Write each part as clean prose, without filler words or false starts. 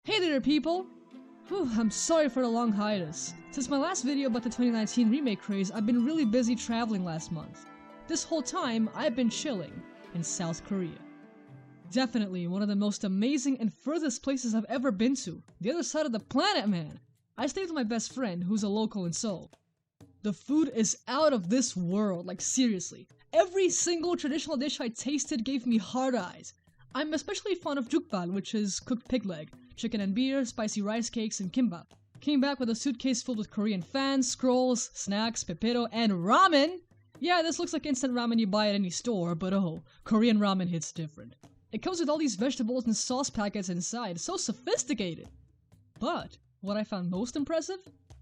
Hey there people! Whew, I'm sorry for the long hiatus. Since my last video about the 2019 remake craze, I've been really busy traveling last month. This whole time, I've been chilling in South Korea. Definitely one of the most amazing and furthest places I've ever been to. The other side of the planet, man! I stayed with my best friend, who's a local in Seoul. The food is out of this world, like seriously. Every single traditional dish I tasted gave me hard eyes. I'm especially fond of jukbal, which is cooked pig leg, chicken and beer, spicy rice cakes, and kimbap. Came back with a suitcase filled with Korean fans, scrolls, snacks, pepero, and ramen! Yeah, this looks like instant ramen you buy at any store, but oh, Korean ramen hits different. It comes with all these vegetables and sauce packets inside, so sophisticated! But, what I found most impressive?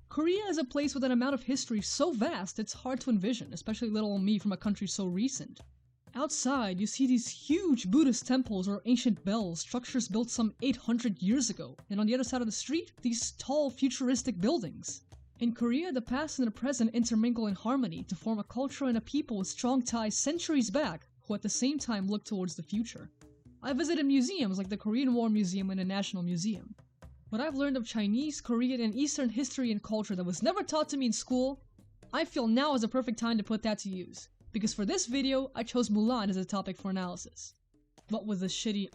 Korea is a place with an amount of history so vast it's hard to envision, especially little old me from a country so recent. Outside, you see these huge Buddhist temples or ancient bells, structures built some 800 years ago, and on the other side of the street, these tall, futuristic buildings. In Korea, the past and the present intermingle in harmony to form a culture and a people with strong ties centuries back, who at the same time look towards the future. I visited museums like the Korean War Museum and the National Museum. What I've learned of Chinese, Korean, and Eastern history and culture that was never taught to me in school, I feel now is a perfect time to put that to use. Because for this video, I chose Mulan as a topic for analysis. But with the shitty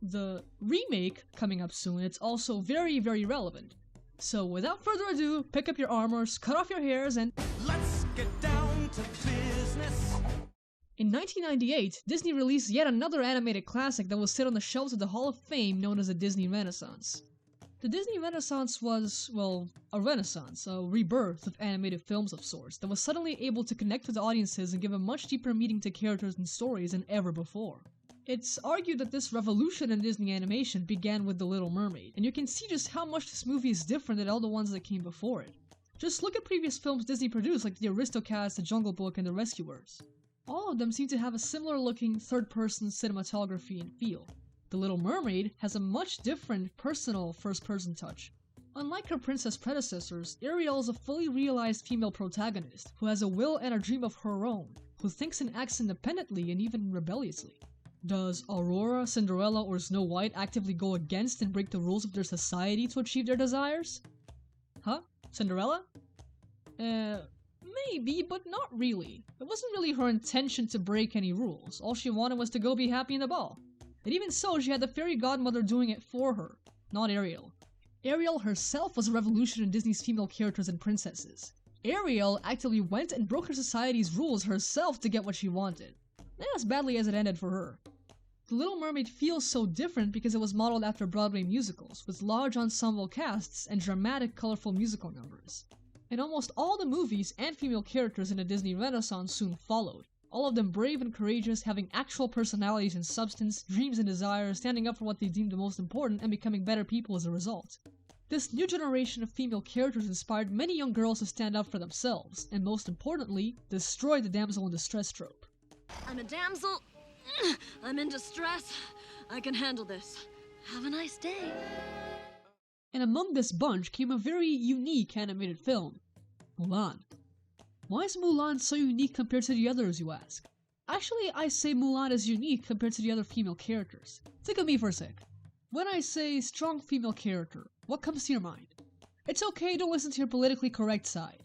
the remake coming up soon, it's also very, very relevant. So without further ado, pick up your armors, cut off your hairs, and let's get down to business. In 1998, Disney released yet another animated classic that will sit on the shelves of the Hall of Fame known as the Disney Renaissance. The Disney Renaissance was, well, a renaissance, a rebirth of animated films of sorts that was suddenly able to connect with audiences and give a much deeper meaning to characters and stories than ever before. It's argued that this revolution in Disney animation began with The Little Mermaid, and you can see just how much this movie is different than all the ones that came before it. Just look at previous films Disney produced like The Aristocats, The Jungle Book, and The Rescuers. All of them seem to have a similar looking third-person cinematography and feel. The Little Mermaid has a much different, personal first-person touch. Unlike her princess predecessors, Ariel is a fully realized female protagonist who has a will and a dream of her own, who thinks and acts independently and even rebelliously. Does Aurora, Cinderella, or Snow White actively go against and break the rules of their society to achieve their desires? Huh? Cinderella? Maybe, but not really. It wasn't really her intention to break any rules. All she wanted was to go be happy in the ball. And even so, she had the fairy godmother doing it for her, not Ariel. Ariel herself was a revolution in Disney's female characters and princesses. Ariel actively went and broke her society's rules herself to get what she wanted. And as badly as it ended for her. The Little Mermaid feels so different because it was modeled after Broadway musicals, with large ensemble casts and dramatic, colorful musical numbers. And almost all the movies and female characters in the Disney Renaissance soon followed. All of them brave and courageous, having actual personalities and substance, dreams and desires, standing up for what they deemed the most important, and becoming better people as a result. This new generation of female characters inspired many young girls to stand up for themselves, and most importantly, destroy the damsel in distress trope. I'm a damsel. I'm in distress. I can handle this. Have a nice day. And among this bunch came a very unique animated film, Mulan. Why is Mulan so unique compared to the others, you ask? Actually, I say Mulan is unique compared to the other female characters. Think of me for a sec. When I say strong female character, what comes to your mind? It's okay, don't listen to your politically correct side.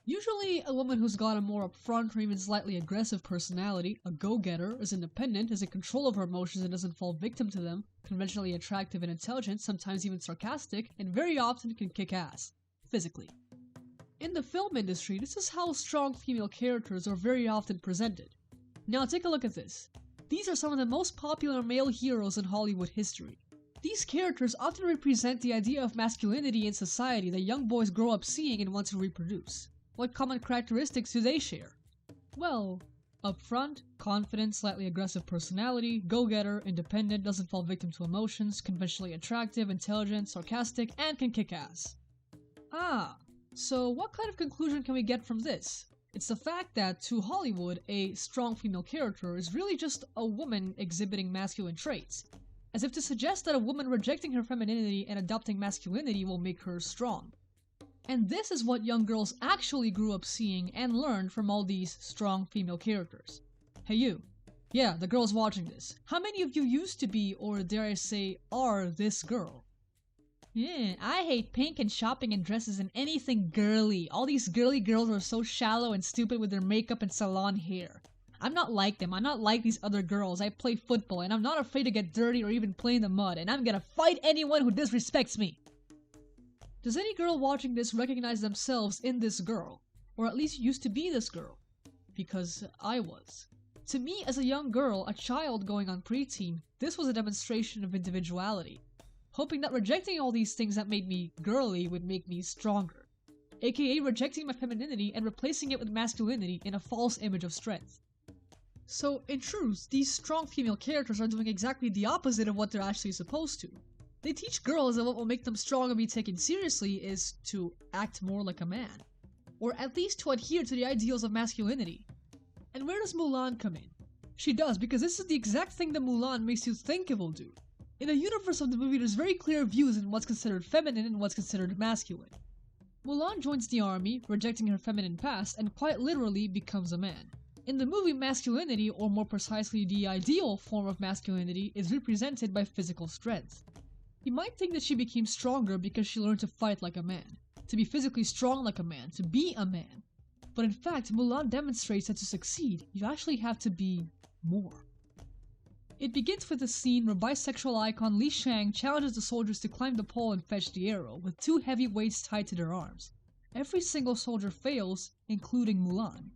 Usually, a woman who's got a more upfront or even slightly aggressive personality, a go-getter, is independent, is in control of her emotions and doesn't fall victim to them, conventionally attractive and intelligent, sometimes even sarcastic, and very often can kick ass. Physically. In the film industry, this is how strong female characters are very often presented. Now take a look at this. These are some of the most popular male heroes in Hollywood history. These characters often represent the idea of masculinity in society that young boys grow up seeing and want to reproduce. What common characteristics do they share? Well, upfront, confident, slightly aggressive personality, go-getter, independent, doesn't fall victim to emotions, conventionally attractive, intelligent, sarcastic, and can kick ass. So what kind of conclusion can we get from this? It's the fact that, to Hollywood, a strong female character is really just a woman exhibiting masculine traits, as if to suggest that a woman rejecting her femininity and adopting masculinity will make her strong. And this is what young girls actually grew up seeing and learned from all these strong female characters. Hey you. Yeah, the girls watching this. How many of you used to be, or dare I say, are this girl? Yeah, I hate pink and shopping and dresses and anything girly. All these girly girls are so shallow and stupid with their makeup and salon hair. I'm not like them. I'm not like these other girls. I play football and I'm not afraid to get dirty or even play in the mud, and I'm gonna fight anyone who disrespects me. Does any girl watching this recognize themselves in this girl? Or at least used to be this girl? Because I was. To me, as a young girl, a child going on preteen, this was a demonstration of individuality. Hoping that rejecting all these things that made me girly would make me stronger. AKA rejecting my femininity and replacing it with masculinity in a false image of strength. So, in truth, these strong female characters are doing exactly the opposite of what they're actually supposed to. They teach girls that what will make them strong and be taken seriously is to act more like a man. Or at least to adhere to the ideals of masculinity. And where does Mulan come in? She does, because this is the exact thing that Mulan makes you think it will do. In the universe of the movie, there's very clear views in what's considered feminine and what's considered masculine. Mulan joins the army, rejecting her feminine past, and quite literally becomes a man. In the movie, masculinity, or more precisely the ideal form of masculinity, is represented by physical strength. You might think that she became stronger because she learned to fight like a man, to be physically strong like a man, to be a man. But in fact, Mulan demonstrates that to succeed, you actually have to be more. It begins with a scene where bisexual icon Li Shang challenges the soldiers to climb the pole and fetch the arrow, with 2 heavy weights tied to their arms. Every single soldier fails, including Mulan.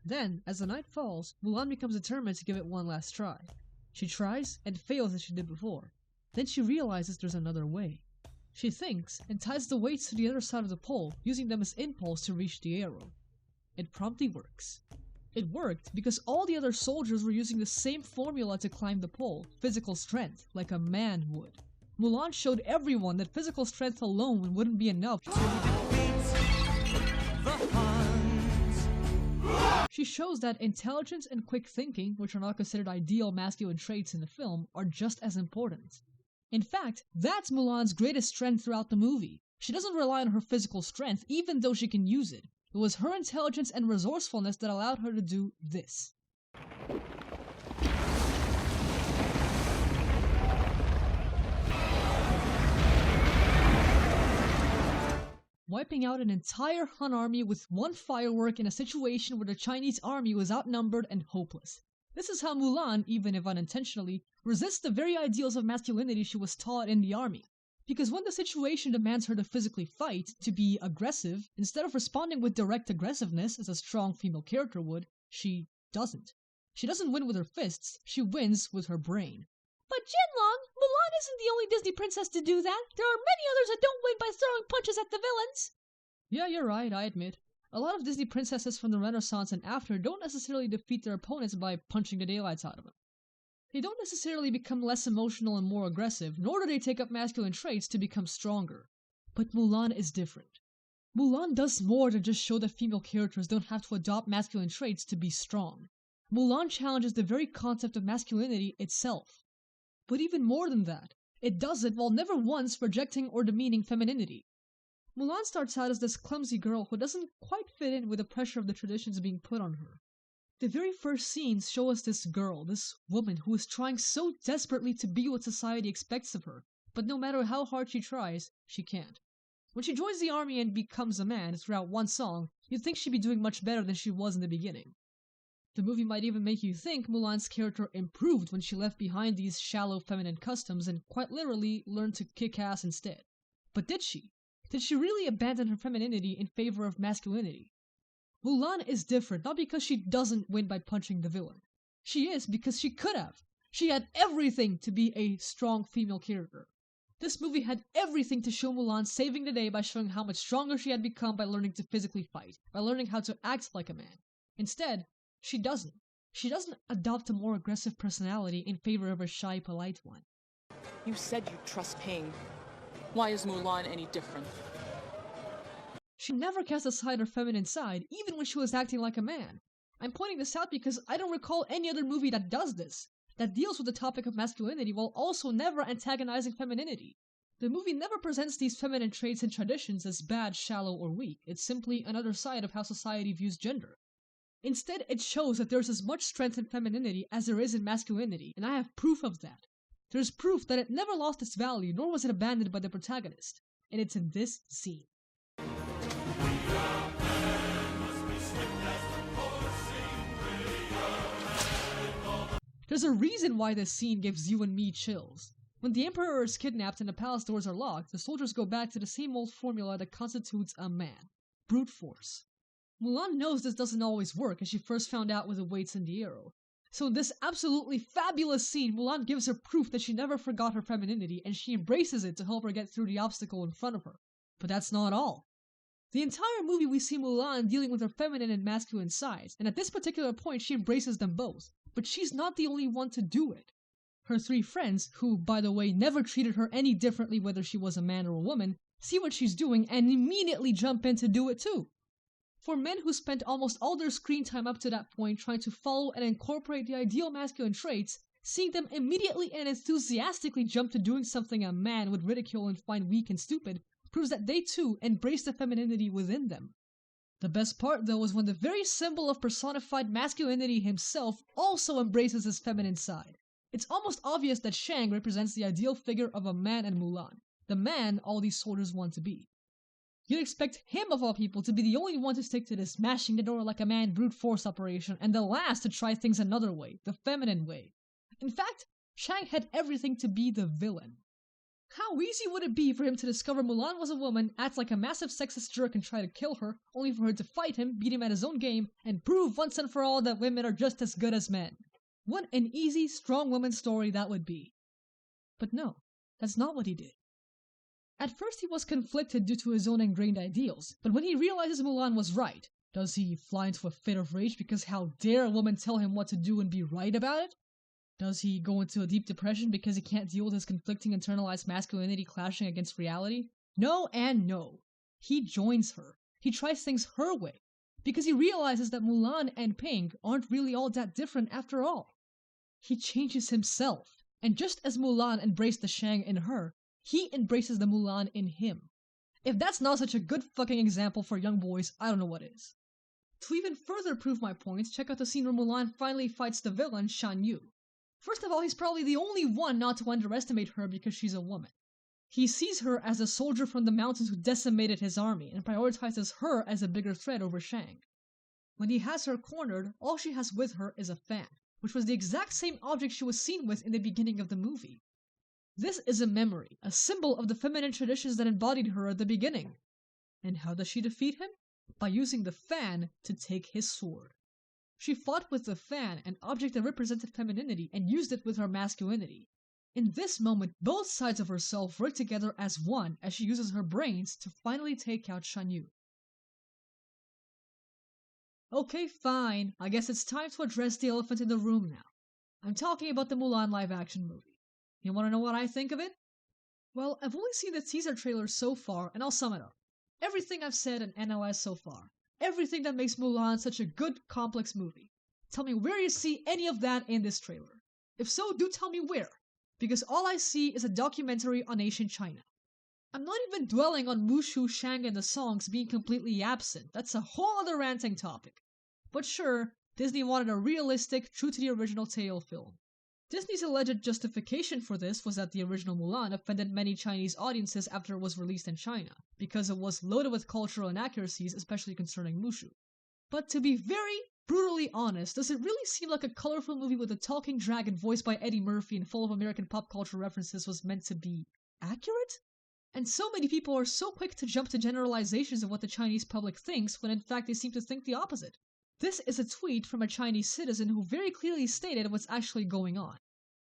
Then, as the night falls, Mulan becomes determined to give it one last try. She tries, and fails as she did before. Then she realizes there's another way. She thinks, and ties the weights to the other side of the pole, using them as impulse to reach the arrow. It promptly works. It worked because all the other soldiers were using the same formula to climb the pole, physical strength, like a man would. Mulan showed everyone that physical strength alone wouldn't be enough. She shows that intelligence and quick thinking, which are not considered ideal masculine traits in the film, are just as important. In fact, that's Mulan's greatest strength throughout the movie. She doesn't rely on her physical strength, even though she can use it. It was her intelligence and resourcefulness that allowed her to do this. Wiping out an entire Han army with one firework in a situation where the Chinese army was outnumbered and hopeless. This is how Mulan, even if unintentionally, resists the very ideals of masculinity she was taught in the army. Because when the situation demands her to physically fight, to be aggressive, instead of responding with direct aggressiveness as a strong female character would, she doesn't. She doesn't win with her fists, she wins with her brain. But Jinlong, Mulan isn't the only Disney princess to do that. There are many others that don't win by throwing punches at the villains. Yeah, you're right, I admit. A lot of Disney princesses from the Renaissance and after don't necessarily defeat their opponents by punching the daylights out of them. They don't necessarily become less emotional and more aggressive, nor do they take up masculine traits to become stronger. But Mulan is different. Mulan does more than just show that female characters don't have to adopt masculine traits to be strong. Mulan challenges the very concept of masculinity itself. But even more than that, it does it while never once rejecting or demeaning femininity. Mulan starts out as this clumsy girl who doesn't quite fit in with the pressure of the traditions being put on her. The very first scenes show us this girl, this woman who is trying so desperately to be what society expects of her, but no matter how hard she tries, she can't. When she joins the army and becomes a man throughout one song, you'd think she'd be doing much better than she was in the beginning. The movie might even make you think Mulan's character improved when she left behind these shallow feminine customs and quite literally learned to kick ass instead. But did she? Did she really abandon her femininity in favor of masculinity? Mulan is different, not because she doesn't win by punching the villain. She is because she could have. She had everything to be a strong female character. This movie had everything to show Mulan saving the day by showing how much stronger she had become by learning to physically fight, by learning how to act like a man. Instead, she doesn't. She doesn't adopt a more aggressive personality in favor of a shy, polite one. You said you trust pain. Why is Mulan any different? She never cast aside her feminine side, even when she was acting like a man. I'm pointing this out because I don't recall any other movie that does this, that deals with the topic of masculinity while also never antagonizing femininity. The movie never presents these feminine traits and traditions as bad, shallow, or weak. It's simply another side of how society views gender. Instead, it shows that there's as much strength in femininity as there is in masculinity, and I have proof of that. There's proof that it never lost its value, nor was it abandoned by the protagonist, and it's in this scene. There's a reason why this scene gives you and me chills. When the Emperor is kidnapped and the palace doors are locked, the soldiers go back to the same old formula that constitutes a man: brute force. Mulan knows this doesn't always work, as she first found out with the weights and the arrow. So in this absolutely fabulous scene, Mulan gives her proof that she never forgot her femininity, and she embraces it to help her get through the obstacle in front of her. But that's not all. The entire movie we see Mulan dealing with her feminine and masculine sides, and at this particular point she embraces them both. But she's not the only one to do it. Her three friends, who, by the way, never treated her any differently whether she was a man or a woman, see what she's doing and immediately jump in to do it too. For men who spent almost all their screen time up to that point trying to follow and incorporate the ideal masculine traits, seeing them immediately and enthusiastically jump to doing something a man would ridicule and find weak and stupid proves that they too embrace the femininity within them. The best part, though, is when the very symbol of personified masculinity himself also embraces his feminine side. It's almost obvious that Shang represents the ideal figure of a man in Mulan, the man all these soldiers want to be. You'd expect him, of all people, to be the only one to stick to this smashing the door like a man brute force operation, and the last to try things another way, the feminine way. In fact, Shang had everything to be the villain. How easy would it be for him to discover Mulan was a woman, act like a massive sexist jerk and try to kill her, only for her to fight him, beat him at his own game, and prove once and for all that women are just as good as men. What an easy, strong woman story that would be. But no, that's not what he did. At first he was conflicted due to his own ingrained ideals, but when he realizes Mulan was right, does he fly into a fit of rage because how dare a woman tell him what to do and be right about it? Does he go into a deep depression because he can't deal with his conflicting internalized masculinity clashing against reality? No and no. He joins her. He tries things her way, because he realizes that Mulan and Ping aren't really all that different after all. He changes himself, and just as Mulan embraced the Shang in her, he embraces the Mulan in him. If that's not such a good fucking example for young boys, I don't know what is. To even further prove my point, check out the scene where Mulan finally fights the villain, Shan Yu. First of all, he's probably the only one not to underestimate her because she's a woman. He sees her as a soldier from the mountains who decimated his army and prioritizes her as a bigger threat over Shang. When he has her cornered, all she has with her is a fan, which was the exact same object she was seen with in the beginning of the movie. This is a memory, a symbol of the feminine traditions that embodied her at the beginning. And how does she defeat him? By using the fan to take his sword. She fought with the fan, an object that represented femininity, and used it with her masculinity. In this moment, both sides of herself work together as one as she uses her brains to finally take out Shan Yu. Okay, fine. I guess it's time to address the elephant in the room now. I'm talking about the Mulan live-action movie. You want to know what I think of it? Well, I've only seen the teaser trailer so far, and I'll sum it up. Everything I've said and analyzed so far. Everything that makes Mulan such a good, complex movie. Tell me where you see any of that in this trailer. If so, do tell me where, because all I see is a documentary on ancient China. I'm not even dwelling on Mushu, Shang, and the songs being completely absent. That's a whole other ranting topic. But sure, Disney wanted a realistic, true to the original tale film. Disney's alleged justification for this was that the original Mulan offended many Chinese audiences after it was released in China, because it was loaded with cultural inaccuracies, especially concerning Mushu. But to be very brutally honest, does it really seem like a colorful movie with a talking dragon voiced by Eddie Murphy and full of American pop culture references was meant to be accurate? And so many people are so quick to jump to generalizations of what the Chinese public thinks, when in fact they seem to think the opposite. This is a tweet from a Chinese citizen who very clearly stated what's actually going on.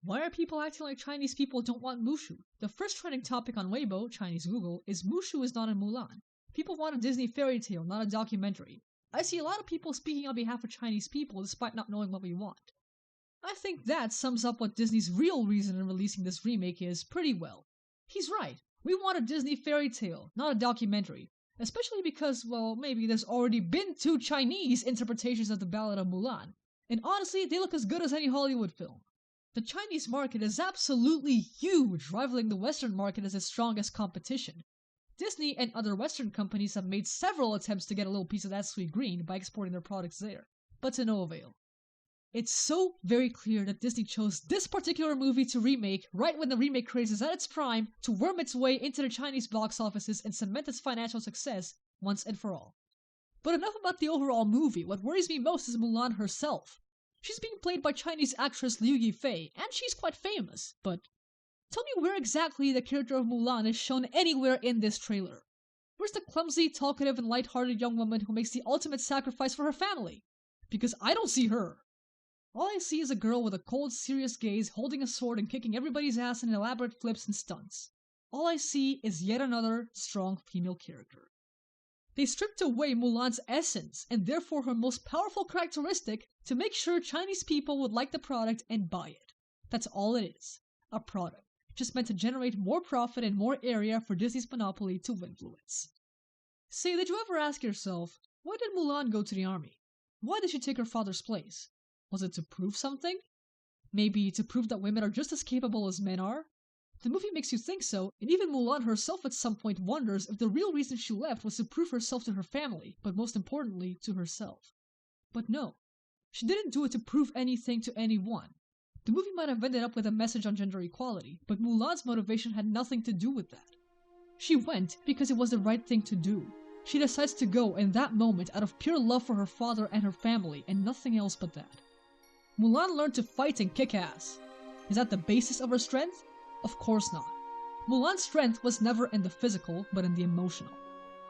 Why are people acting like Chinese people don't want Mushu? The first trending topic on Weibo, Chinese Google, is Mushu is not in Mulan. People want a Disney fairy tale, not a documentary. I see a lot of people speaking on behalf of Chinese people despite not knowing what we want. I think that sums up what Disney's real reason in releasing this remake is pretty well. He's right. We want a Disney fairy tale, not a documentary. Especially because, well, maybe there's already been 2 Chinese interpretations of the Ballad of Mulan. And honestly, they look as good as any Hollywood film. The Chinese market is absolutely huge, rivaling the Western market as its strongest competition. Disney and other Western companies have made several attempts to get a little piece of that sweet green by exporting their products there, but to no avail. It's so very clear that Disney chose this particular movie to remake right when the remake craze is at its prime to worm its way into the Chinese box offices and cement its financial success once and for all. But enough about the overall movie. What worries me most is Mulan herself. She's being played by Chinese actress Liu Yifei, and she's quite famous, but tell me where exactly the character of Mulan is shown anywhere in this trailer. Where's the clumsy, talkative, and light-hearted young woman who makes the ultimate sacrifice for her family? Because I don't see her. All I see is a girl with a cold, serious gaze holding a sword and kicking everybody's ass in elaborate flips and stunts. All I see is yet another strong female character. They stripped away Mulan's essence, and therefore her most powerful characteristic, to make sure Chinese people would like the product and buy it. That's all it is. A product. Just meant to generate more profit and more area for Disney's monopoly to influence. Say, did you ever ask yourself, why did Mulan go to the army? Why did she take her father's place? Was it to prove something? Maybe to prove that women are just as capable as men are? The movie makes you think so, and even Mulan herself at some point wonders if the real reason she left was to prove herself to her family, but most importantly, to herself. But no, she didn't do it to prove anything to anyone. The movie might have ended up with a message on gender equality, but Mulan's motivation had nothing to do with that. She went because it was the right thing to do. She decides to go in that moment out of pure love for her father and her family, and nothing else but that. Mulan learned to fight and kick ass. Is that the basis of her strength? Of course not. Mulan's strength was never in the physical, but in the emotional.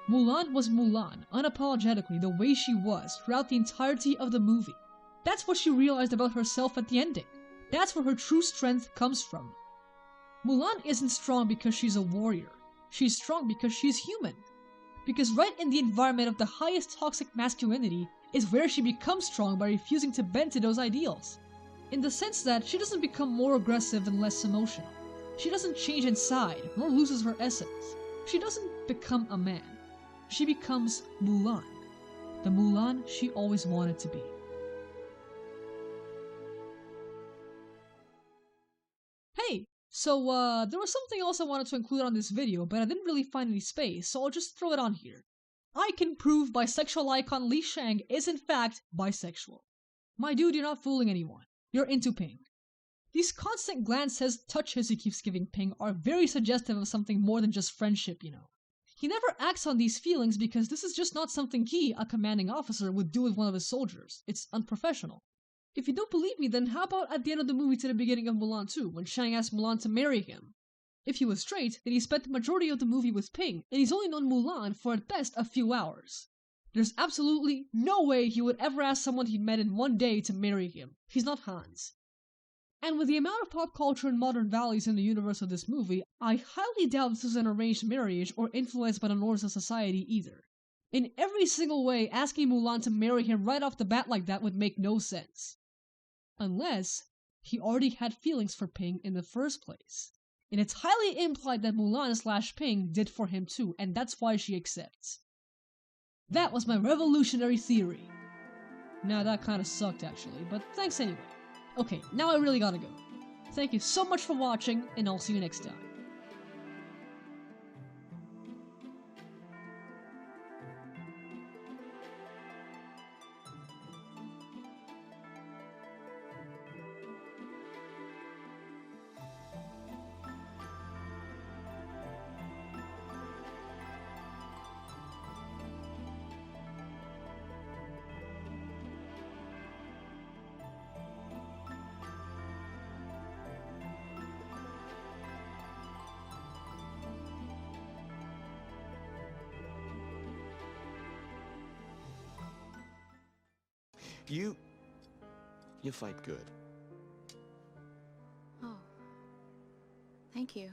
Mulan was Mulan, unapologetically the way she was throughout the entirety of the movie. That's what she realized about herself at the ending. That's where her true strength comes from. Mulan isn't strong because she's a warrior. She's strong because she's human. Because right in the environment of the highest toxic masculinity is where she becomes strong by refusing to bend to those ideals. In the sense that she doesn't become more aggressive and less emotional. She doesn't change inside, nor loses her essence. She doesn't become a man. She becomes Mulan. The Mulan she always wanted to be. Hey! So, there was something else I wanted to include on this video, but I didn't really find any space, so I'll just throw it on here. I can prove bisexual icon Li Shang is in fact bisexual. My dude, you're not fooling anyone. You're into Ping. These constant glances, touches he keeps giving Ping are very suggestive of something more than just friendship, you know. He never acts on these feelings because this is just not something he, a commanding officer, would do with one of his soldiers. It's unprofessional. If you don't believe me, then how about at the end of the movie to the beginning of Mulan 2, when Shang asked Mulan to marry him? If he was straight, then he spent the majority of the movie with Ping, and he's only known Mulan for at best a few hours. There's absolutely no way he would ever ask someone he met in one day to marry him. He's not Hans. And with the amount of pop culture and modern values in the universe of this movie, I highly doubt this is an arranged marriage or influenced by the norms of society either. In every single way, asking Mulan to marry him right off the bat like that would make no sense. Unless he already had feelings for Ping in the first place. And it's highly implied that Mulan/Ping did for him too, and that's why she accepts. That was my revolutionary theory. Nah, that kinda sucked actually, but thanks anyway. Okay, now I really gotta go. Thank you so much for watching, and I'll see you next time. You fight good. Oh, thank you.